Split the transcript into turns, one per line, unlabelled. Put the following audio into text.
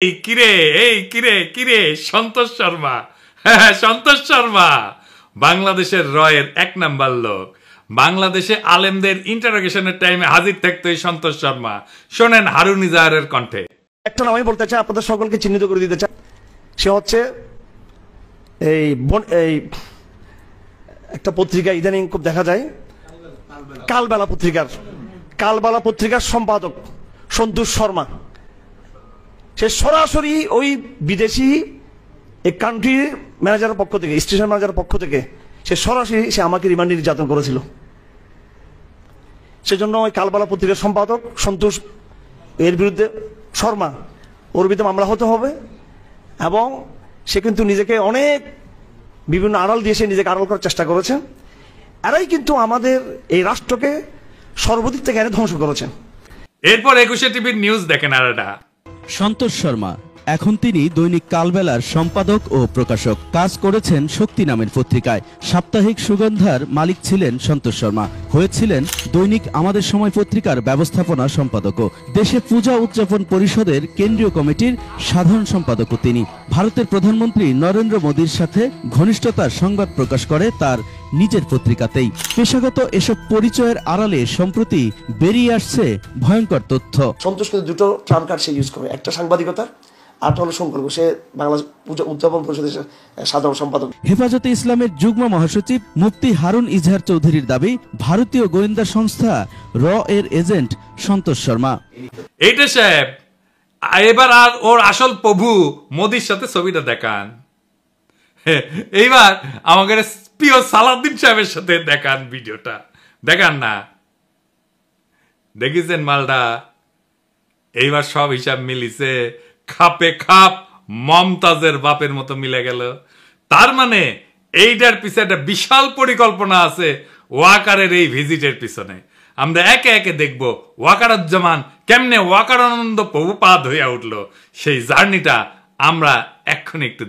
কিরে কিরে সন্তোষ শর্মা, হ্যাঁ সন্তোষ শর্মা বাংলাদেশের রয়ের 1 নাম্বার লোক। বাংলাদেশে আলেমদের ইন্টারোগেশনের টাইমে হাজির থাকতো এই সন্তোষ শর্মা। শোনেন হারুন ইজাহারের কণ্ঠে।
একটা নাম আমি বলতে চাই, আপনাদের সকলকে চিহ্নিত করে দিতে চাই। সে হচ্ছে এই একটা পত্রিকা ইদানিং খুব দেখা যায়, কালবেলা পত্রিকার সম্পাদক সন্তোষ শর্মা। সে সরাসরি ওই বিদেশি এই কান্ট্রির ম্যানেজারের পক্ষ থেকে, স্টেশন ম্যানেজারের পক্ষ থেকে সে সরাসরি আমাকে রিমান্ডে নির্যাতন করেছিল। সেজন্য ওই কালবেলা পত্রিকার সম্পাদক সন্তোষ এর বিরুদ্ধে শর্মা, ওর বিরুদ্ধে মামলা হতে হবে। এবং সে কিন্তু নিজেকে অনেক বিভিন্ন আড়াল দিয়ে সে নিজেকে আড়াল করার চেষ্টা করেছে। এরাই কিন্তু আমাদের এই রাষ্ট্রকে সর্বদিক থেকে এনে ধ্বংস করেছেন।
এরপর 21 টিভির নিউজ দেখেন। আর
সন্তোষ শর্মা এখন তিনি দৈনিক কালবেলার সম্পাদক ও প্রকাশক, কাজ করেছেন শক্তি নামের পত্রিকায়। সাপ্তাহিক সুগন্ধার মালিক ছিলেন সন্তোষ শর্মা, হয়েছিলেন দৈনিক আমাদের সময় পত্রিকার ব্যবস্থাপনা সম্পাদকও। দেশে পূজা উদযাপন পরিষদের কেন্দ্রীয় কমিটির সাধারণ সম্পাদকও তিনি। ভারতের প্রধানমন্ত্রী নরেন্দ্র মোদীর সাথে ঘনিষ্ঠতার সংবাদ প্রকাশ করে তার নিজের পত্রিকাতেই। পেশাগত এসব পরিচয়ের আড়ালে সম্প্রতি বেরিয়ে আসছে ভয়ঙ্কর তথ্য।
সন্তোষ কিন্তু দুটো ট্রাম্প কার্ড সে ইউজ করে, একটা সাংবাদিকতা, আরটা হলো সম্পর্ক। সে বাংলাদেশ পূজা উদযাপন পরিষদের সাধারণ সম্পাদক।
হেফাজতে ইসলামের যুগ্ম মহাসচিব মুফতি হারুন ইজাহার চৌধুরীর দাবি, ভারতীয় গোয়েন্দা সংস্থা র এর এজেন্ট সন্তোষ শর্মা।
এইটা সাহেব, এবার আর ওর আসল প্রভু মোদির সাথে ছবিটা দেখান। এইবার আমাকে প্রিয় সালাউদ্দিন সাহেবের সাথে দেখান, ভিডিওটা দেখান না। দেখিছেন মালটা? এইবার সব হিসাব মিলিছে, খাপে খাপ মমতাজের বাপের মতো মিলে গেল। তার মানে এইটার পিছনে একটা বিশাল পরিকল্পনা আছে ওয়াকারের এই ভিজিটের পিছনে। আমরা একে একে দেখব ওয়াকারুজ্জামান কেমনে ওয়াকারানন্দ প্রভুপাদ হইয়া উঠলো। সেই জার্নিটা আমরা এক্ষুনি একটু